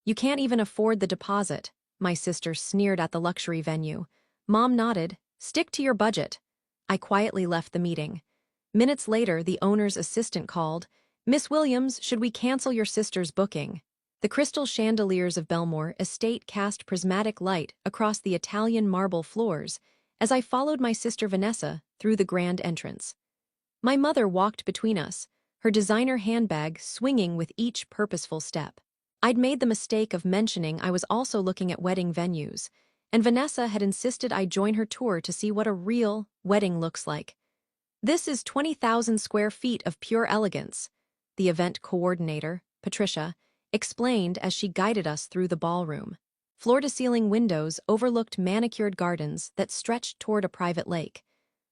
You can't even afford the deposit, my sister sneered at the luxury venue. Mom nodded. Stick to your budget. I quietly left the meeting. Minutes later, the owner's assistant called. Miss Williams, should we cancel your sister's booking? The crystal chandeliers of Belmore Estate cast prismatic light across the Italian marble floors as I followed my sister Vanessa through the grand entrance. My mother walked between us, her designer handbag swinging with each purposeful step. I'd made the mistake of mentioning I was also looking at wedding venues, and Vanessa had insisted I join her tour to see what a real wedding looks like. This is 20,000 square feet of pure elegance, the event coordinator, Patricia, explained as she guided us through the ballroom. Floor-to-ceiling windows overlooked manicured gardens that stretched toward a private lake.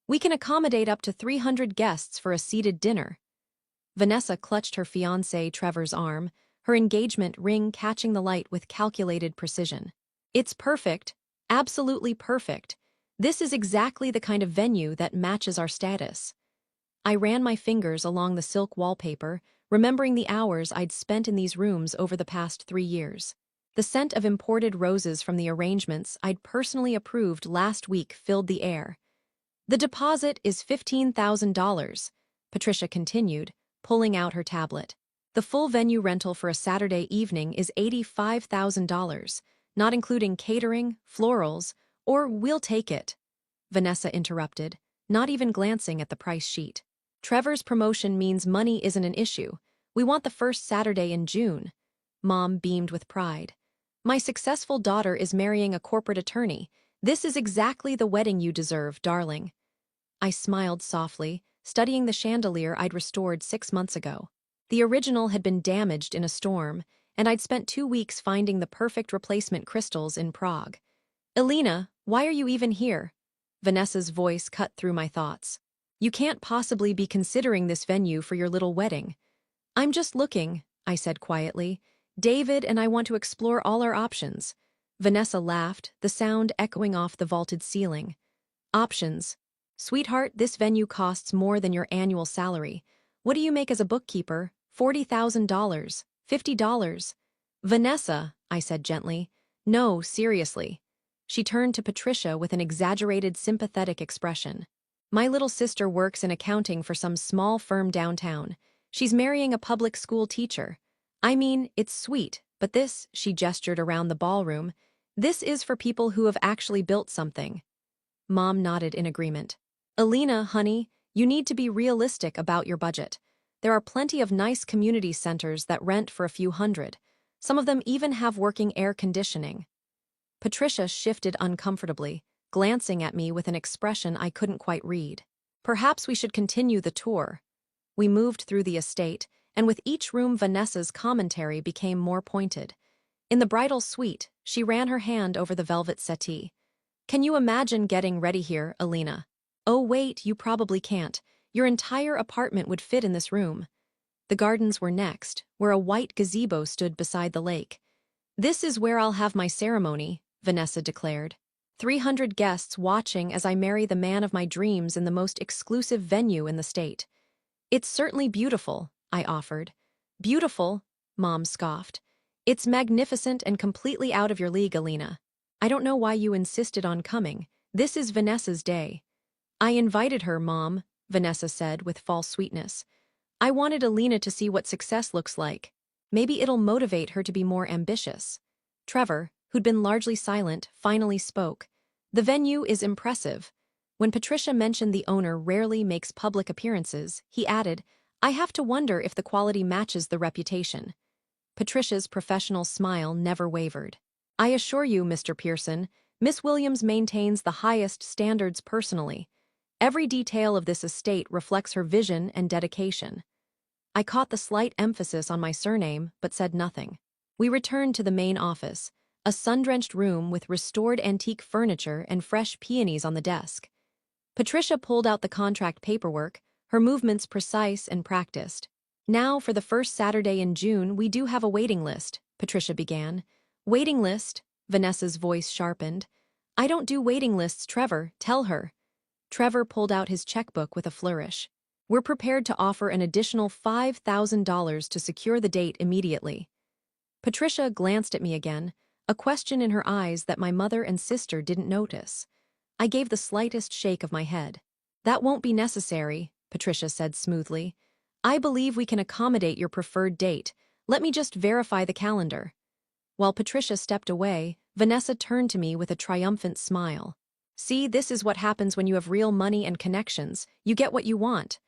We can accommodate up to 300 guests for a seated dinner. Vanessa clutched her fiancé Trevor's arm, her engagement ring catching the light with calculated precision. It's perfect, absolutely perfect. This is exactly the kind of venue that matches our status. I ran my fingers along the silk wallpaper, remembering the hours I'd spent in these rooms over the past 3 years. The scent of imported roses from the arrangements I'd personally approved last week filled the air. The deposit is $15,000, Patricia continued, pulling out her tablet. The full venue rental for a Saturday evening is $85,000, not including catering, florals, or we'll take it, Vanessa interrupted, not even glancing at the price sheet. Trevor's promotion means money isn't an issue. We want the first Saturday in June. Mom beamed with pride. My successful daughter is marrying a corporate attorney. This is exactly the wedding you deserve, darling. I smiled softly, studying the chandelier I'd restored 6 months ago. The original had been damaged in a storm, and I'd spent 2 weeks finding the perfect replacement crystals in Prague. Elena, why are you even here? Vanessa's voice cut through my thoughts. You can't possibly be considering this venue for your little wedding. I'm just looking, I said quietly. David and I want to explore all our options. Vanessa laughed, the sound echoing off the vaulted ceiling. Options. Sweetheart, this venue costs more than your annual salary. What do you make as a bookkeeper? $40,000. $50. Vanessa, I said gently. No, seriously. She turned to Patricia with an exaggerated, sympathetic expression. My little sister works in accounting for some small firm downtown. She's marrying a public school teacher. I mean, it's sweet, but this, she gestured around the ballroom, this is for people who have actually built something. Mom nodded in agreement. Elena, honey, you need to be realistic about your budget. There are plenty of nice community centers that rent for a few hundred. Some of them even have working air conditioning. Patricia shifted uncomfortably, glancing at me with an expression I couldn't quite read. Perhaps we should continue the tour. We moved through the estate, and with each room Vanessa's commentary became more pointed. In the bridal suite, she ran her hand over the velvet settee. Can you imagine getting ready here, Elena? Oh wait, you probably can't. Your entire apartment would fit in this room. The gardens were next, where a white gazebo stood beside the lake. This is where I'll have my ceremony, Vanessa declared. 300 guests watching as I marry the man of my dreams in the most exclusive venue in the state. It's certainly beautiful, I offered. Beautiful, Mom scoffed. It's magnificent and completely out of your league, Elena. I don't know why you insisted on coming. This is Vanessa's day. I invited her, Mom, Vanessa said with false sweetness. I wanted Elena to see what success looks like. Maybe it'll motivate her to be more ambitious. Trevor, who'd been largely silent, finally spoke. The venue is impressive. When Patricia mentioned the owner rarely makes public appearances, he added, I have to wonder if the quality matches the reputation. Patricia's professional smile never wavered. I assure you, Mr. Pearson, Miss Williams maintains the highest standards personally. Every detail of this estate reflects her vision and dedication. I caught the slight emphasis on my surname, but said nothing. We returned to the main office, a sun-drenched room with restored antique furniture and fresh peonies on the desk. Patricia pulled out the contract paperwork, her movements precise and practiced. Now, for the first Saturday in June, we do have a waiting list, Patricia began. Waiting list? Vanessa's voice sharpened. I don't do waiting lists, Trevor, tell her. Trevor pulled out his checkbook with a flourish. We're prepared to offer an additional $5,000 to secure the date immediately. Patricia glanced at me again, a question in her eyes that my mother and sister didn't notice. I gave the slightest shake of my head. That won't be necessary, Patricia said smoothly. I believe we can accommodate your preferred date. Let me just verify the calendar. While Patricia stepped away, Vanessa turned to me with a triumphant smile. See, this is what happens when you have real money and connections. You get what you want.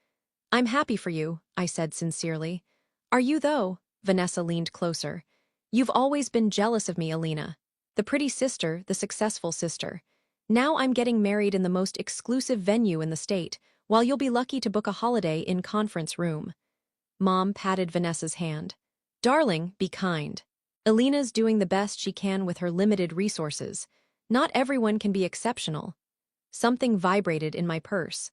I'm happy for you, I said sincerely. Are you, though? Vanessa leaned closer. You've always been jealous of me, Alina. The pretty sister, the successful sister. Now I'm getting married in the most exclusive venue in the state, while you'll be lucky to book a holiday in conference room. Mom patted Vanessa's hand. Darling, be kind. Alina's doing the best she can with her limited resources. Not everyone can be exceptional. Something vibrated in my purse.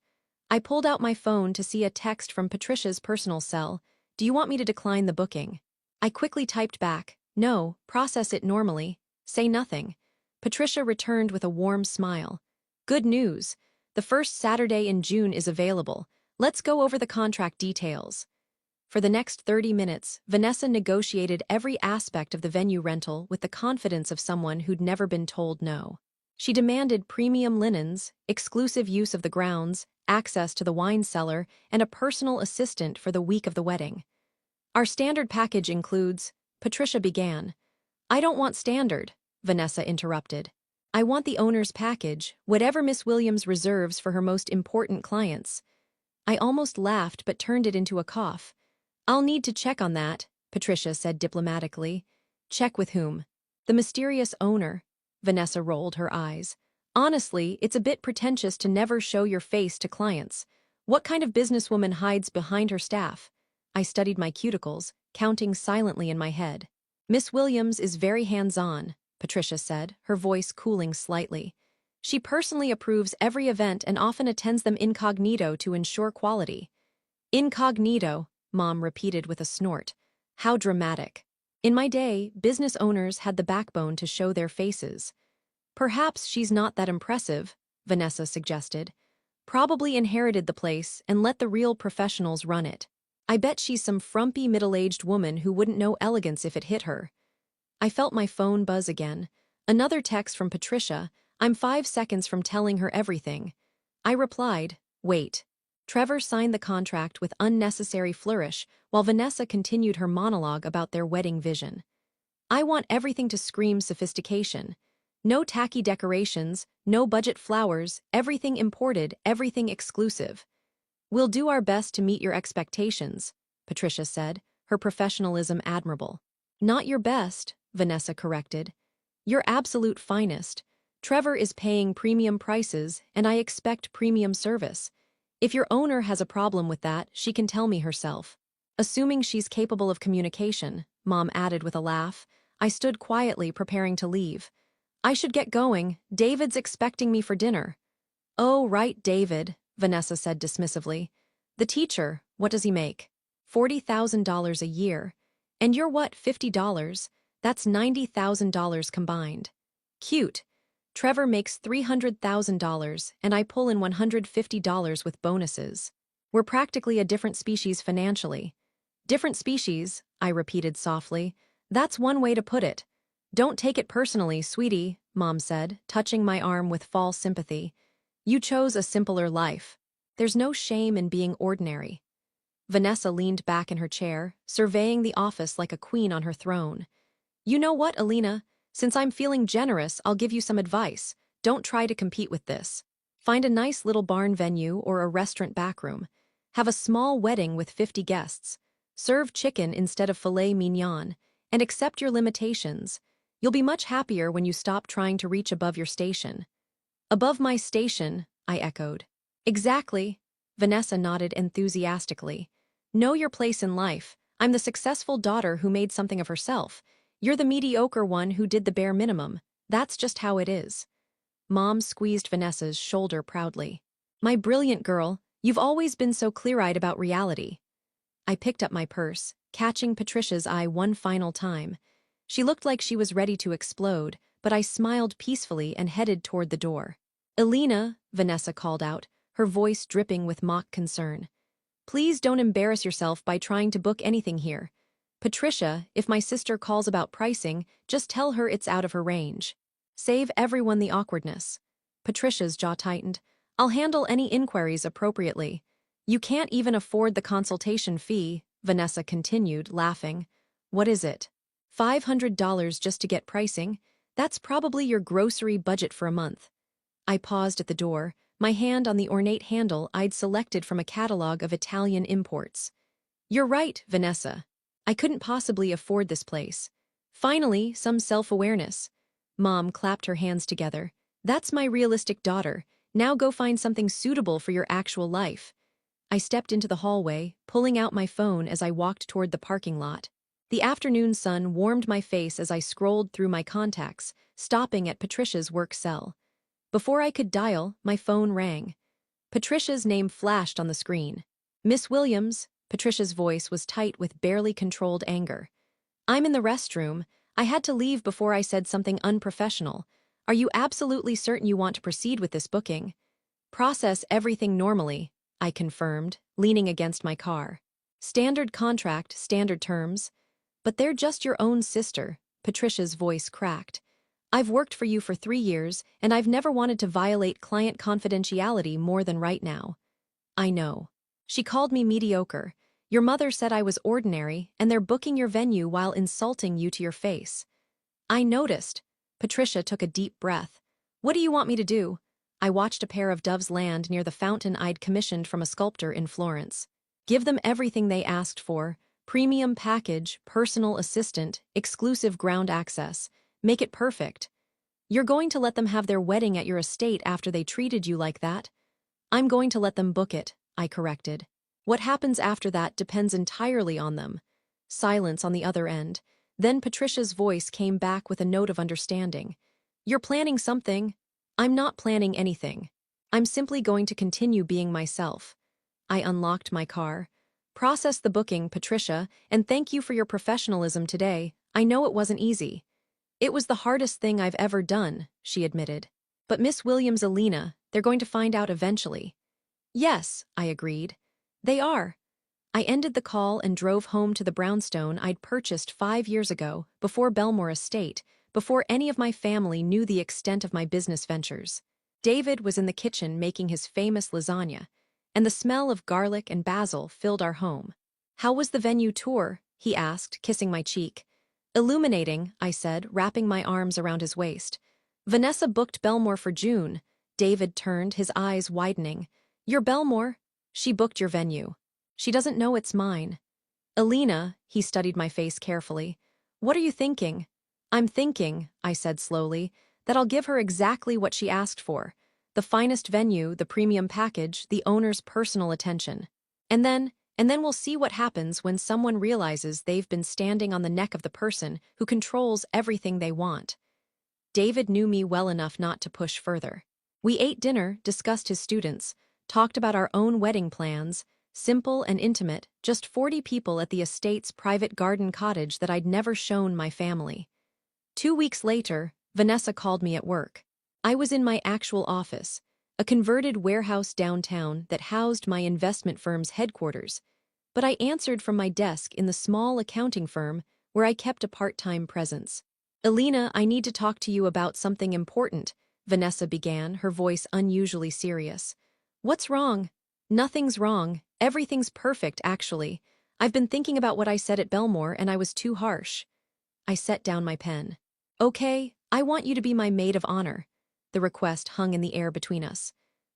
I pulled out my phone to see a text from Patricia's personal cell. Do you want me to decline the booking? I quickly typed back. No, process it normally. Say nothing. Patricia returned with a warm smile. Good news. The first Saturday in June is available. Let's go over the contract details. For the next 30 minutes, Vanessa negotiated every aspect of the venue rental with the confidence of someone who'd never been told no. She demanded premium linens, exclusive use of the grounds, access to the wine cellar, and a personal assistant for the week of the wedding. Our standard package includes, Patricia began. I don't want standard, Vanessa interrupted. I want the owner's package, whatever Miss Williams reserves for her most important clients. I almost laughed but turned it into a cough. I'll need to check on that, Patricia said diplomatically. Check with whom? The mysterious owner. Vanessa rolled her eyes. Honestly, it's a bit pretentious to never show your face to clients. What kind of businesswoman hides behind her staff? I studied my cuticles, counting silently in my head. Miss Williams is very hands-on, Patricia said, her voice cooling slightly. She personally approves every event and often attends them incognito to ensure quality. Incognito, Mom repeated with a snort. How dramatic. In my day, business owners had the backbone to show their faces. Perhaps she's not that impressive, Vanessa suggested. Probably inherited the place and let the real professionals run it. I bet she's some frumpy middle-aged woman who wouldn't know elegance if it hit her. I felt my phone buzz again. Another text from Patricia. I'm 5 seconds from telling her everything. I replied, wait. Trevor signed the contract with unnecessary flourish while Vanessa continued her monologue about their wedding vision. I want everything to scream sophistication. No tacky decorations, no budget flowers, everything imported, everything exclusive. We'll do our best to meet your expectations, Patricia said, her professionalism admirable. Not your best, Vanessa corrected. Your absolute finest. Trevor is paying premium prices, and I expect premium service. If your owner has a problem with that, she can tell me herself. Assuming she's capable of communication, Mom added with a laugh. I stood quietly preparing to leave. I should get going. David's expecting me for dinner. Oh, right, David, Vanessa said dismissively. The teacher, what does he make? $40,000 a year. And you're what, $50? That's $90,000 combined. Cute. Trevor makes $300,000, and I pull in $150 with bonuses. We're practically a different species financially. Different species, I repeated softly. That's one way to put it. Don't take it personally, sweetie, Mom said, touching my arm with false sympathy. You chose a simpler life. There's no shame in being ordinary. Vanessa leaned back in her chair, surveying the office like a queen on her throne. You know what, Alina? Since I'm feeling generous, I'll give you some advice. Don't try to compete with this. Find a nice little barn venue or a restaurant backroom. Have a small wedding with 50 guests. Serve chicken instead of filet mignon, and accept your limitations. You'll be much happier when you stop trying to reach above your station. Above my station, I echoed. Exactly. Vanessa nodded enthusiastically. Know your place in life. I'm the successful daughter who made something of herself. You're the mediocre one who did the bare minimum. That's just how it is. Mom squeezed Vanessa's shoulder proudly. My brilliant girl, you've always been so clear-eyed about reality. I picked up my purse, catching Patricia's eye one final time. She looked like she was ready to explode, but I smiled peacefully and headed toward the door. Alina, Vanessa called out, her voice dripping with mock concern. Please don't embarrass yourself by trying to book anything here. Patricia, if my sister calls about pricing, just tell her it's out of her range. Save everyone the awkwardness. Patricia's jaw tightened. I'll handle any inquiries appropriately. You can't even afford the consultation fee, Vanessa continued, laughing. What is it? $500 just to get pricing? That's probably your grocery budget for a month. I paused at the door, my hand on the ornate handle I'd selected from a catalog of Italian imports. You're right, Vanessa. I couldn't possibly afford this place. Finally, some self-awareness. Mom clapped her hands together. That's my realistic daughter. Now go find something suitable for your actual life. I stepped into the hallway, pulling out my phone as I walked toward the parking lot. The afternoon sun warmed my face as I scrolled through my contacts, stopping at Patricia's work cell. Before I could dial, my phone rang. Patricia's name flashed on the screen. Miss Williams, Patricia's voice was tight with barely controlled anger. I'm in the restroom. I had to leave before I said something unprofessional. Are you absolutely certain you want to proceed with this booking? Process everything normally, I confirmed, leaning against my car. Standard contract, standard terms. But they're just your own sister, Patricia's voice cracked. I've worked for you for 3 years, and I've never wanted to violate client confidentiality more than right now. I know. She called me mediocre. Your mother said I was ordinary, and they're booking your venue while insulting you to your face. I noticed. Patricia took a deep breath. What do you want me to do? I watched a pair of doves land near the fountain I'd commissioned from a sculptor in Florence. Give them everything they asked for. Premium package, personal assistant, exclusive ground access. Make it perfect. You're going to let them have their wedding at your estate after they treated you like that? I'm going to let them book it, I corrected. What happens after that depends entirely on them. Silence on the other end. Then Patricia's voice came back with a note of understanding. You're planning something. I'm not planning anything. I'm simply going to continue being myself. I unlocked my car. Process the booking, Patricia, and thank you for your professionalism today. I know it wasn't easy. It was the hardest thing I've ever done, she admitted. But Miss Williams, Alina, they're going to find out eventually. Yes, I agreed. They are. I ended the call and drove home to the brownstone I'd purchased 5 years ago, before Belmore Estate, before any of my family knew the extent of my business ventures. David was in the kitchen making his famous lasagna, and the smell of garlic and basil filled our home. How was the venue tour? He asked, kissing my cheek. Illuminating, I said, wrapping my arms around his waist. Vanessa booked Belmore for June. David turned, his eyes widening. You're Belmore? She booked your venue. She doesn't know it's mine. Alina, he studied my face carefully. What are you thinking? I'm thinking, I said slowly, that I'll give her exactly what she asked for. The finest venue, the premium package, the owner's personal attention. And then we'll see what happens when someone realizes they've been standing on the neck of the person who controls everything they want. David knew me well enough not to push further. We ate dinner, discussed his students, talked about our own wedding plans, simple and intimate, just 40 people at the estate's private garden cottage that I'd never shown my family. 2 weeks later, Vanessa called me at work. I was in my actual office, a converted warehouse downtown that housed my investment firm's headquarters, but I answered from my desk in the small accounting firm where I kept a part-time presence. Alina, I need to talk to you about something important, Vanessa began, her voice unusually serious. What's wrong? Nothing's wrong. Everything's perfect, actually. I've been thinking about what I said at Belmore and I was too harsh. I set down my pen. Okay, I want you to be my maid of honor. The request hung in the air between us.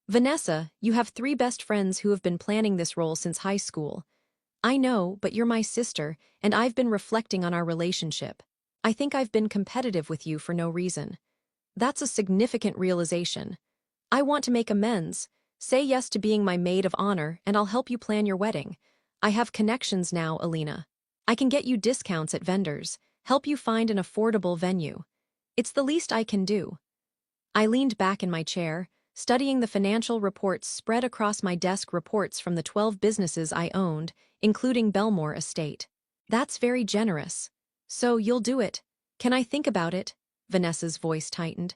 Vanessa, you have 3 best friends who have been planning this role since high school. I know, but you're my sister, and I've been reflecting on our relationship. I think I've been competitive with you for no reason. That's a significant realization. I want to make amends. Say yes to being my maid of honor, and I'll help you plan your wedding. I have connections now, Alina. I can get you discounts at vendors, help you find an affordable venue. It's the least I can do. I leaned back in my chair, studying the financial reports spread across my desk, reports from the 12 businesses I owned, including Belmore Estate. That's very generous. So you'll do it. Can I think about it? Vanessa's voice tightened.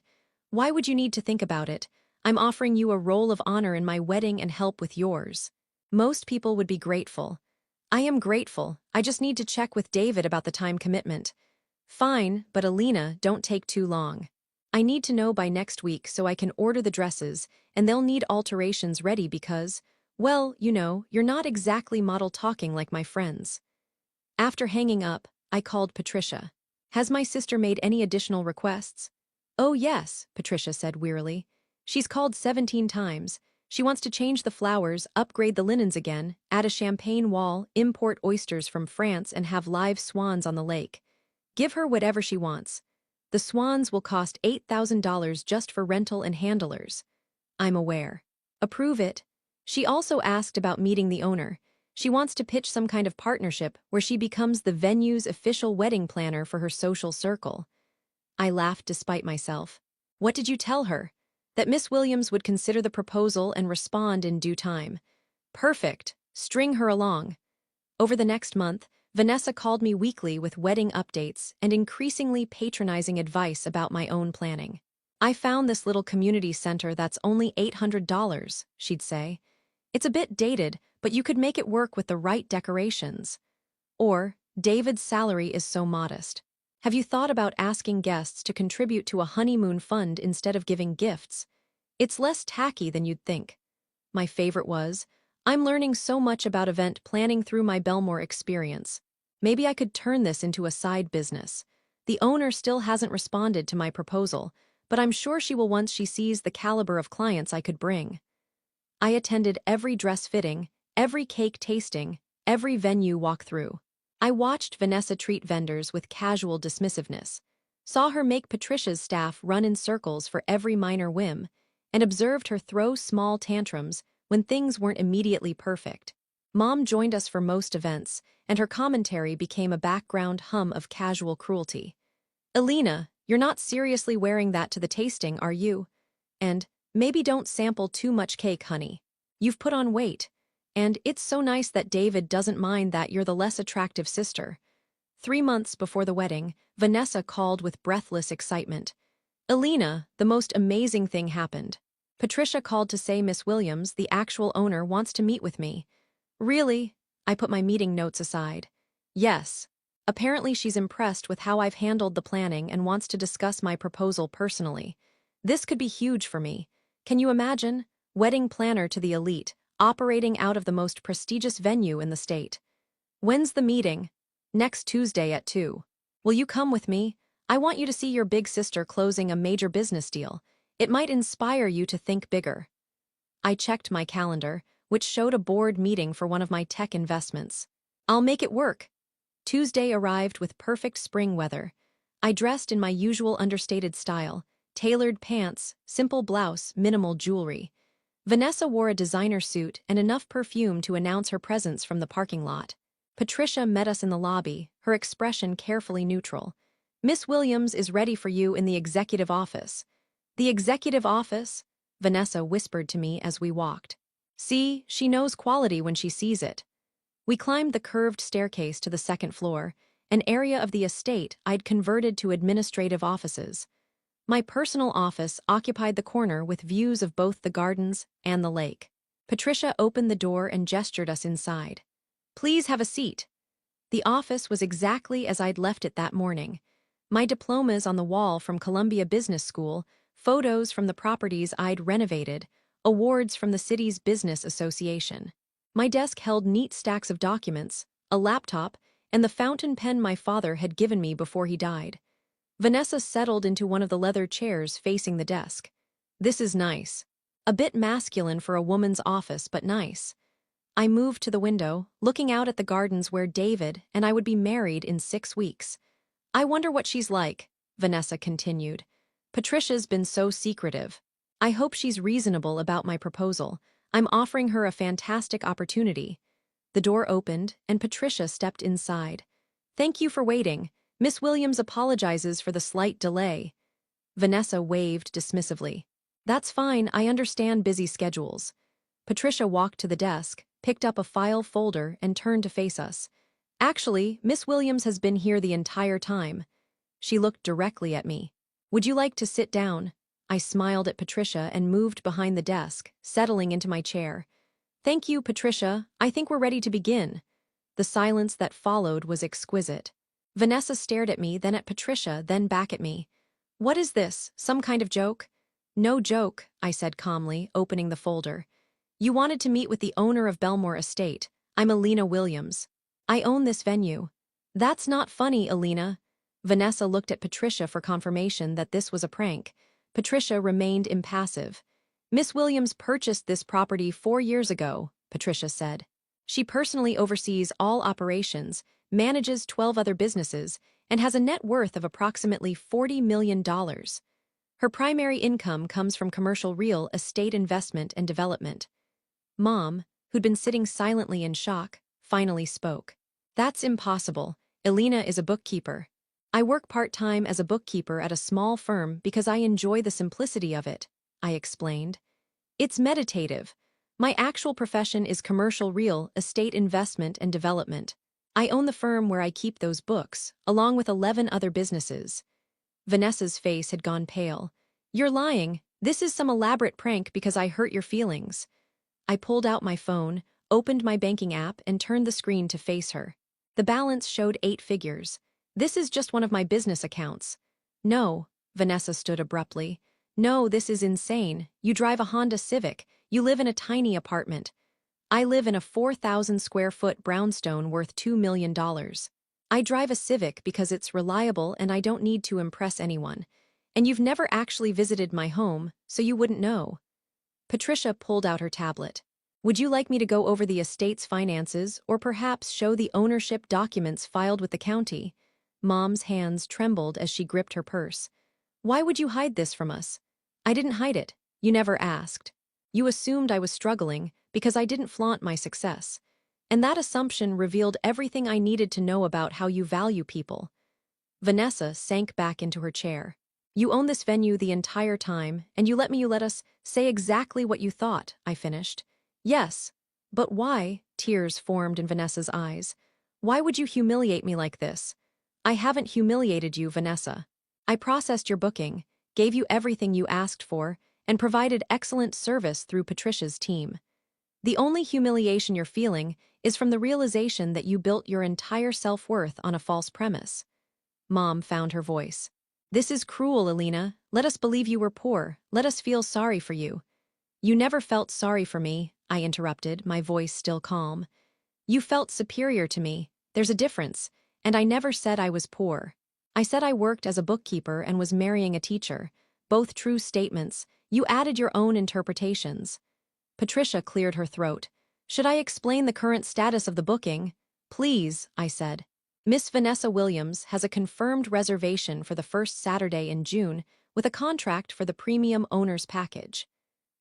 Why would you need to think about it? I'm offering you a role of honor in my wedding and help with yours. Most people would be grateful. I am grateful. I just need to check with David about the time commitment. Fine, but Alina, don't take too long. I need to know by next week so I can order the dresses, and they'll need alterations ready because, well, you're not exactly model talking like my friends. After hanging up, I called Patricia. Has my sister made any additional requests? Oh yes, Patricia said wearily. She's called 17 times. She wants to change the flowers, upgrade the linens again, add a champagne wall, import oysters from France, and have live swans on the lake. Give her whatever she wants. The swans will cost $8,000 just for rental and handlers. I'm aware. Approve it. She also asked about meeting the owner. She wants to pitch some kind of partnership where she becomes the venue's official wedding planner for her social circle. I laughed despite myself. What did you tell her? That Miss Williams would consider the proposal and respond in due time. Perfect. String her along. Over the next month, Vanessa called me weekly with wedding updates and increasingly patronizing advice about my own planning. I found this little community center that's only $800, she'd say. It's a bit dated, but you could make it work with the right decorations. Or, David's salary is so modest. Have you thought about asking guests to contribute to a honeymoon fund instead of giving gifts? It's less tacky than you'd think. My favorite was, I'm learning so much about event planning through my Belmore experience. Maybe I could turn this into a side business. The owner still hasn't responded to my proposal, but I'm sure she will once she sees the caliber of clients I could bring. I attended every dress fitting, every cake tasting, every venue walkthrough. I watched Vanessa treat vendors with casual dismissiveness, saw her make Patricia's staff run in circles for every minor whim, and observed her throw small tantrums when things weren't immediately perfect. Mom joined us for most events, and her commentary became a background hum of casual cruelty. Alina, you're not seriously wearing that to the tasting, are you? And, maybe don't sample too much cake, honey. You've put on weight. And it's so nice that David doesn't mind that you're the less attractive sister. 3 months before the wedding, Vanessa called with breathless excitement. Alina, the most amazing thing happened. Patricia called to say Miss Williams, the actual owner, wants to meet with me. Really? I put my meeting notes aside. Yes. Apparently she's impressed with how I've handled the planning and wants to discuss my proposal personally. This could be huge for me. Can you imagine? Wedding planner to the elite, operating out of the most prestigious venue in the state. When's the meeting? Next Tuesday at 2. Will you come with me? I want you to see your big sister closing a major business deal. It might inspire you to think bigger. I checked my calendar, which showed a board meeting for one of my tech investments. I'll make it work. Tuesday arrived with perfect spring weather. I dressed in my usual understated style, tailored pants, simple blouse, minimal jewelry. Vanessa wore a designer suit and enough perfume to announce her presence from the parking lot. Patricia met us in the lobby, her expression carefully neutral. Miss Williams is ready for you in the executive office. The executive office? Vanessa whispered to me as we walked. See, she knows quality when she sees it. We climbed the curved staircase to the second floor, an area of the estate I'd converted to administrative offices. My personal office occupied the corner with views of both the gardens and the lake. Patricia opened the door and gestured us inside. Please have a seat. The office was exactly as I'd left it that morning. My diplomas on the wall from Columbia Business School, photos from the properties I'd renovated, awards from the city's business association. My desk held neat stacks of documents, a laptop, and the fountain pen my father had given me before he died. Vanessa settled into one of the leather chairs facing the desk. This is nice. A bit masculine for a woman's office, but nice. I moved to the window, looking out at the gardens where David and I would be married in 6 weeks. I wonder what she's like, Vanessa continued. Patricia's been so secretive. I hope she's reasonable about my proposal. I'm offering her a fantastic opportunity. The door opened, and Patricia stepped inside. Thank you for waiting. Miss Williams apologizes for the slight delay. Vanessa waved dismissively. That's fine, I understand busy schedules. Patricia walked to the desk, picked up a file folder, and turned to face us. Actually, Miss Williams has been here the entire time. She looked directly at me. Would you like to sit down? I smiled at Patricia and moved behind the desk, settling into my chair. Thank you, Patricia. I think we're ready to begin. The silence that followed was exquisite. Vanessa stared at me, then at Patricia, then back at me. "What is this, some kind of joke?" "No joke," I said calmly, opening the folder. "You wanted to meet with the owner of Belmore Estate. I'm Alina Williams. I own this venue." "That's not funny, Alina." Vanessa looked at Patricia for confirmation that this was a prank. Patricia remained impassive. "Miss Williams purchased this property 4 years ago," Patricia said. "She personally oversees all operations, manages 12 other businesses, and has a net worth of approximately $40 million. Her primary income comes from commercial real estate investment and development." Mom, who'd been sitting silently in shock, finally spoke. "That's impossible. Alina is a bookkeeper. I work part-time as a bookkeeper at a small firm because I enjoy the simplicity of it," I explained. "It's meditative. My actual profession is commercial real estate investment and development. I own the firm where I keep those books, along with 11 other businesses." Vanessa's face had gone pale. "You're lying. This is some elaborate prank because I hurt your feelings." I pulled out my phone, opened my banking app, and turned the screen to face her. The balance showed 8 figures. "This is just one of my business accounts." "No," Vanessa stood abruptly. "No, this is insane. You drive a Honda Civic. You live in a tiny apartment. I live in a 4,000-square-foot brownstone worth $2 million. I drive a Civic because it's reliable and I don't need to impress anyone. And you've never actually visited my home, so you wouldn't know." Patricia pulled out her tablet. "Would you like me to go over the estate's finances or perhaps show the ownership documents filed with the county?" Mom's hands trembled as she gripped her purse. "Why would you hide this from us?" "I didn't hide it. You never asked. You assumed I was struggling because I didn't flaunt my success. And that assumption revealed everything I needed to know about how you value people." Vanessa sank back into her chair. "You own this venue the entire time, and you let us say exactly what you thought," I finished. "Yes. But why?" Tears formed in Vanessa's eyes. "Why would you humiliate me like this?" "I haven't humiliated you, Vanessa. I processed your booking, gave you everything you asked for, and provided excellent service through Patricia's team. The only humiliation you're feeling is from the realization that you built your entire self-worth on a false premise." Mom found her voice. "This is cruel, Alina. Let us believe you were poor. Let us feel sorry for you." "You never felt sorry for me," I interrupted, my voice still calm. "You felt superior to me. There's a difference. And I never said I was poor. I said I worked as a bookkeeper and was marrying a teacher. Both true statements. You added your own interpretations." Patricia cleared her throat. "Should I explain the current status of the booking?" "Please," I said. "Miss Vanessa Williams has a confirmed reservation for the first Saturday in June with a contract for the premium owner's package.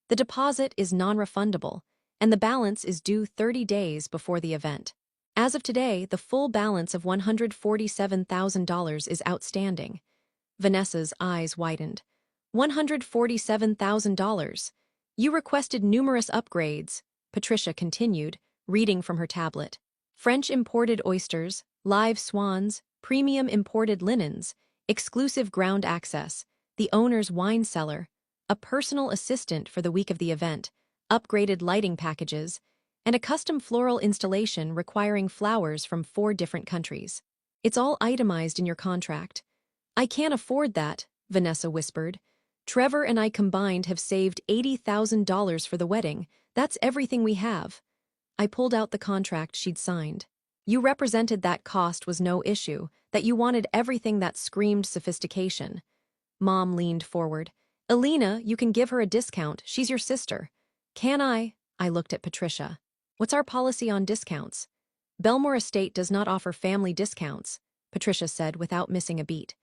The deposit is non-refundable, and the balance is due 30 days before the event. As of today, the full balance of $147,000 is outstanding." Vanessa's eyes widened. $147,000. "You requested numerous upgrades," Patricia continued, reading from her tablet. "French imported oysters, live swans, premium imported linens, exclusive ground access, the owner's wine cellar, a personal assistant for the week of the event, upgraded lighting packages, and a custom floral installation requiring flowers from 4 different countries. It's all itemized in your contract." "I can't afford that," Vanessa whispered. "Trevor and I combined have saved $80,000 for the wedding. That's everything we have." I pulled out the contract she'd signed. "You represented that cost was no issue, that you wanted everything that screamed sophistication." Mom leaned forward. "Alina, you can give her a discount. She's your sister." "Can I?" I looked at Patricia. "What's our policy on discounts?" "Belmore Estate does not offer family discounts," Patricia said without missing a beat.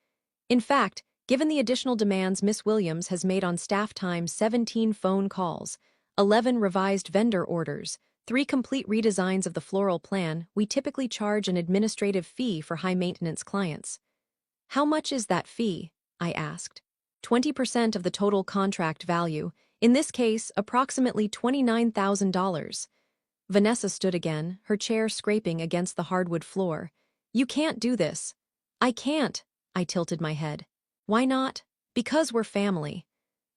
"In fact, given the additional demands Miss Williams has made on staff time, 17 phone calls, 11 revised vendor orders, 3 complete redesigns of the floral plan, we typically charge an administrative fee for high-maintenance clients." "How much is that fee?" I asked. 20% of the total contract value, in this case, approximately $29,000. Vanessa stood again, her chair scraping against the hardwood floor. "You can't do this." "I can't," I tilted my head. "Why not?" "Because we're family.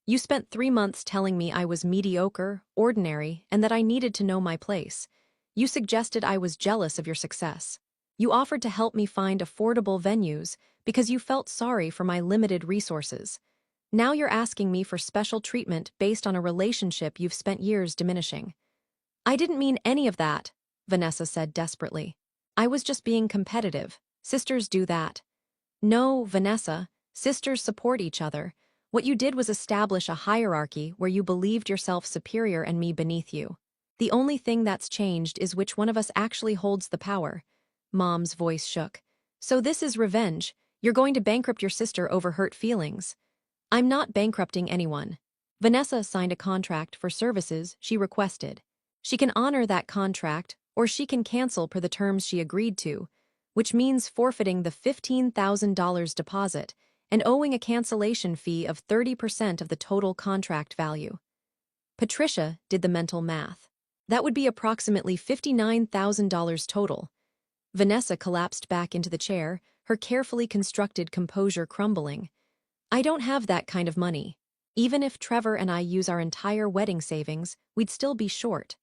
You spent 3 months telling me I was mediocre, ordinary, and that I needed to know my place. You suggested I was jealous of your success. You offered to help me find affordable venues because you felt sorry for my limited resources. Now you're asking me for special treatment based on a relationship you've spent years diminishing. I didn't mean any of that, Vanessa said desperately. I was just being competitive. Sisters do that. No, Vanessa, sisters support each other. What you did was establish a hierarchy where you believed yourself superior and me beneath you. The only thing that's changed is which one of us actually holds the power. Mom's voice shook. So this is revenge. You're going to bankrupt your sister over hurt feelings. I'm not bankrupting anyone. Vanessa signed a contract for services she requested. She can honor that contract, or she can cancel per the terms she agreed to, which means forfeiting the $15,000 deposit and owing a cancellation fee of 30% of the total contract value. Patricia did the mental math. That would be approximately $59,000 total. Vanessa collapsed back into the chair, her carefully constructed composure crumbling. I don't have that kind of money. Even if Trevor and I use our entire wedding savings, we'd still be short.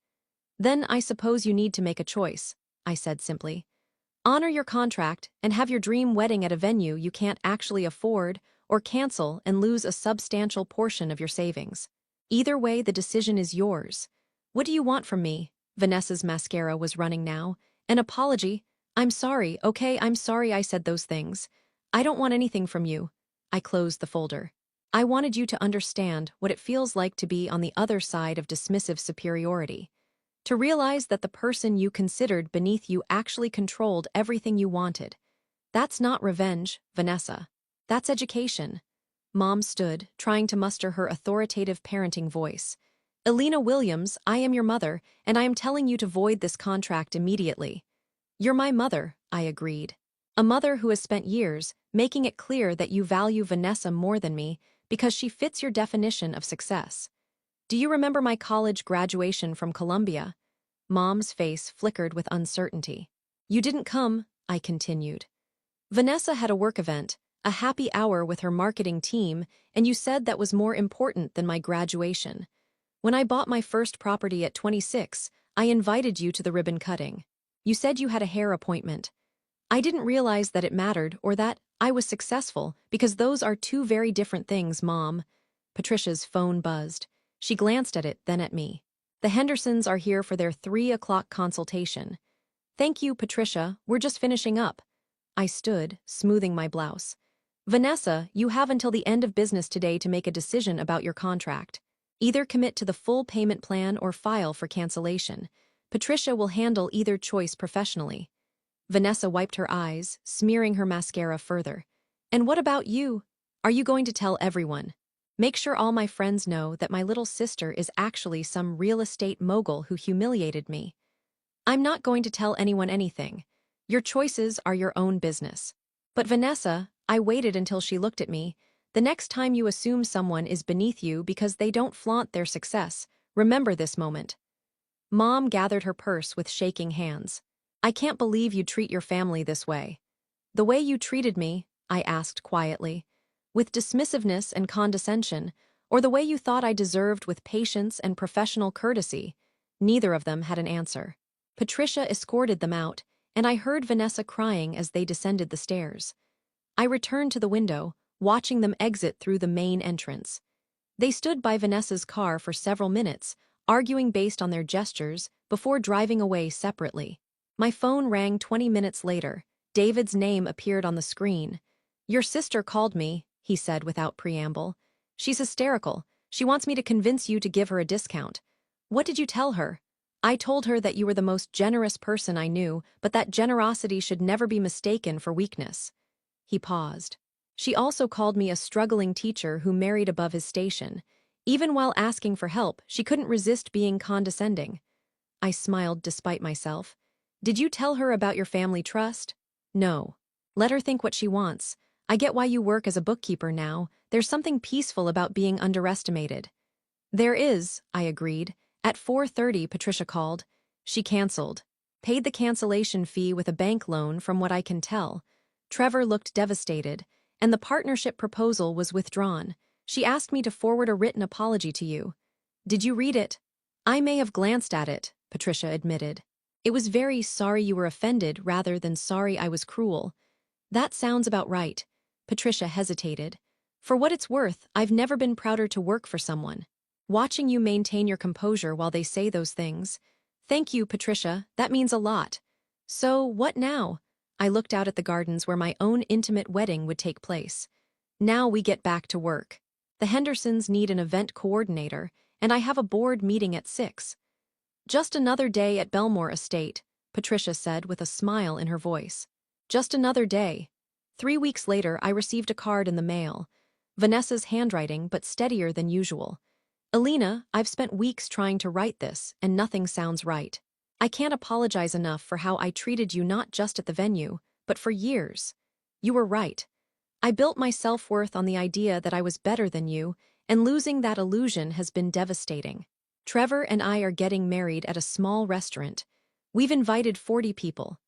Then I suppose you need to make a choice, I said simply. Honor your contract and have your dream wedding at a venue you can't actually afford, or cancel and lose a substantial portion of your savings. Either way, the decision is yours. What do you want from me? Vanessa's mascara was running now. An apology. I'm sorry, okay, I'm sorry I said those things. I don't want anything from you. I closed the folder. I wanted you to understand what it feels like to be on the other side of dismissive superiority. To realize that the person you considered beneath you actually controlled everything you wanted. That's not revenge, Vanessa. That's education. Mom stood, trying to muster her authoritative parenting voice. Elena Williams, I am your mother, and I am telling you to void this contract immediately. You're my mother, I agreed. A mother who has spent years making it clear that you value Vanessa more than me because she fits your definition of success. Do you remember my college graduation from Columbia? Mom's face flickered with uncertainty. You didn't come, I continued. Vanessa had a work event, a happy hour with her marketing team, and you said that was more important than my graduation. When I bought my first property at 26, I invited you to the ribbon cutting. You said you had a hair appointment. I didn't realize that it mattered or that I was successful because those are two very different things, Mom. Patricia's phone buzzed. She glanced at it, then at me. The Hendersons are here for their 3 o'clock consultation. Thank you, Patricia, we're just finishing up. I stood, smoothing my blouse. Vanessa, you have until the end of business today to make a decision about your contract. Either commit to the full payment plan or file for cancellation. Patricia will handle either choice professionally. Vanessa wiped her eyes, smearing her mascara further. And what about you? Are you going to tell everyone? Make sure all my friends know that my little sister is actually some real estate mogul who humiliated me. I'm not going to tell anyone anything. Your choices are your own business. But Vanessa, I waited until she looked at me. The next time you assume someone is beneath you because they don't flaunt their success, remember this moment. Mom gathered her purse with shaking hands. I can't believe you treat your family this way. The way you treated me, I asked quietly. With dismissiveness and condescension, or the way you thought I deserved with patience and professional courtesy. Neither of them had an answer. Patricia escorted them out, and I heard Vanessa crying as they descended the stairs. I returned to the window, watching them exit through the main entrance. They stood by Vanessa's car for several minutes, arguing based on their gestures, before driving away separately. My phone rang 20 minutes later. David's name appeared on the screen. Your sister called me, he said without preamble. She's hysterical. She wants me to convince you to give her a discount. What did you tell her? I told her that you were the most generous person I knew, but that generosity should never be mistaken for weakness. He paused. She also called me a struggling teacher who married above his station. Even while asking for help, she couldn't resist being condescending. I smiled despite myself. Did you tell her about your family trust? No. Let her think what she wants. I get why you work as a bookkeeper now. There's something peaceful about being underestimated. There is, I agreed. At 4:30, Patricia called. She canceled. Paid the cancellation fee with a bank loan from what I can tell. Trevor looked devastated, and the partnership proposal was withdrawn. She asked me to forward a written apology to you. Did you read it? I may have glanced at it, Patricia admitted. It was very sorry you were offended rather than sorry I was cruel. That sounds about right. Patricia hesitated. For what it's worth, I've never been prouder to work for someone. Watching you maintain your composure while they say those things. Thank you, Patricia, that means a lot. So, what now? I looked out at the gardens where my own intimate wedding would take place. Now we get back to work. The Hendersons need an event coordinator, and I have a board meeting at 6. Just another day at Belmore Estate, Patricia said with a smile in her voice. Just another day. 3 weeks later, I received a card in the mail. Vanessa's handwriting, but steadier than usual. Alina, I've spent weeks trying to write this, and nothing sounds right. I can't apologize enough for how I treated you not just at the venue, but for years. You were right. I built my self-worth on the idea that I was better than you, and losing that illusion has been devastating. Trevor and I are getting married at a small restaurant. We've invited 40 people.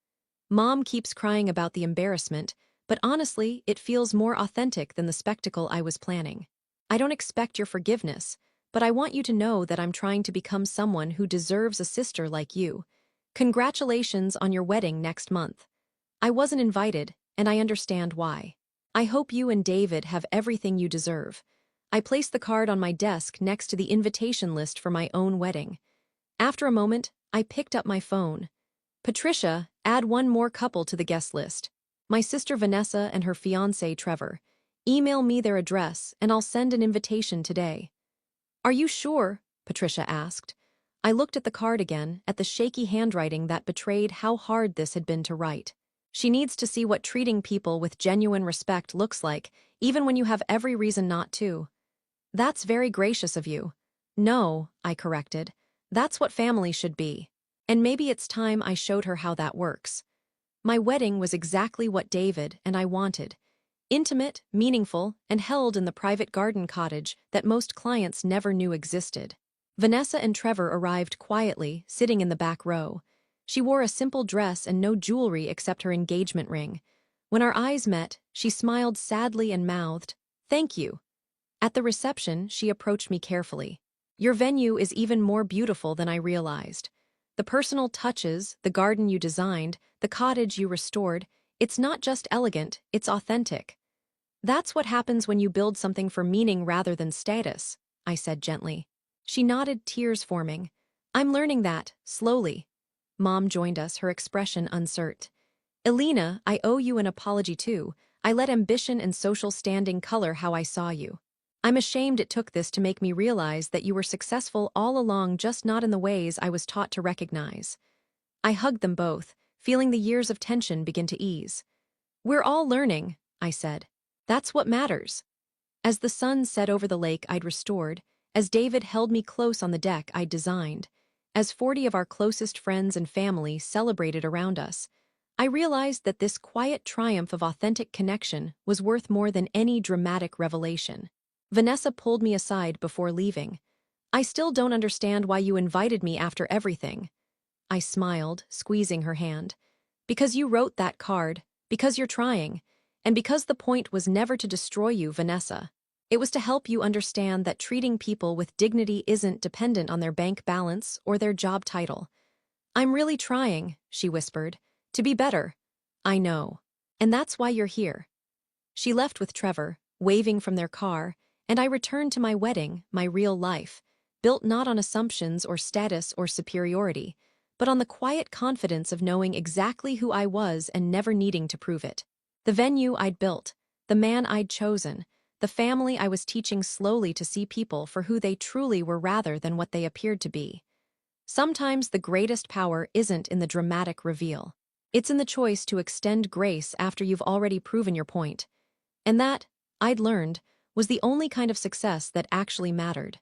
Mom keeps crying about the embarrassment, but honestly, it feels more authentic than the spectacle I was planning. I don't expect your forgiveness, but I want you to know that I'm trying to become someone who deserves a sister like you. Congratulations on your wedding next month. I wasn't invited, and I understand why. I hope you and David have everything you deserve. I placed the card on my desk next to the invitation list for my own wedding. After a moment, I picked up my phone. Patricia, add one more couple to the guest list. My sister Vanessa and her fiancé Trevor. Email me their address, and I'll send an invitation today. Are you sure? Patricia asked. I looked at the card again, at the shaky handwriting that betrayed how hard this had been to write. She needs to see what treating people with genuine respect looks like, even when you have every reason not to. That's very gracious of you. No, I corrected. That's what family should be. And maybe it's time I showed her how that works. My wedding was exactly what David and I wanted. Intimate, meaningful, and held in the private garden cottage that most clients never knew existed. Vanessa and Trevor arrived quietly, sitting in the back row. She wore a simple dress and no jewelry except her engagement ring. When our eyes met, she smiled sadly and mouthed, "Thank you." At the reception, she approached me carefully. "Your venue is even more beautiful than I realized. The personal touches, the garden you designed, the cottage you restored, it's not just elegant, it's authentic. That's what happens when you build something for meaning rather than status," I said gently. She nodded, tears forming. "I'm learning that, slowly." Mom joined us, her expression uncertain. "Alina, I owe you an apology too. I let ambition and social standing color how I saw you. I'm ashamed it took this to make me realize that you were successful all along, just not in the ways I was taught to recognize." I hugged them both, feeling the years of tension begin to ease. "We're all learning," I said. "That's what matters." As the sun set over the lake I'd restored, as David held me close on the deck I'd designed, as 40 of our closest friends and family celebrated around us, I realized that this quiet triumph of authentic connection was worth more than any dramatic revelation. Vanessa pulled me aside before leaving. "I still don't understand why you invited me after everything." I smiled, squeezing her hand. "Because you wrote that card, because you're trying, and because the point was never to destroy you, Vanessa. It was to help you understand that treating people with dignity isn't dependent on their bank balance or their job title." "I'm really trying," she whispered, "to be better." "I know. And that's why you're here." She left with Trevor, waving from their car, and I returned to my wedding, my real life, built not on assumptions or status or superiority, but on the quiet confidence of knowing exactly who I was and never needing to prove it. The venue I'd built, the man I'd chosen, the family I was teaching slowly to see people for who they truly were rather than what they appeared to be. Sometimes the greatest power isn't in the dramatic reveal. It's in the choice to extend grace after you've already proven your point. And that, I'd learned, was the only kind of success that actually mattered.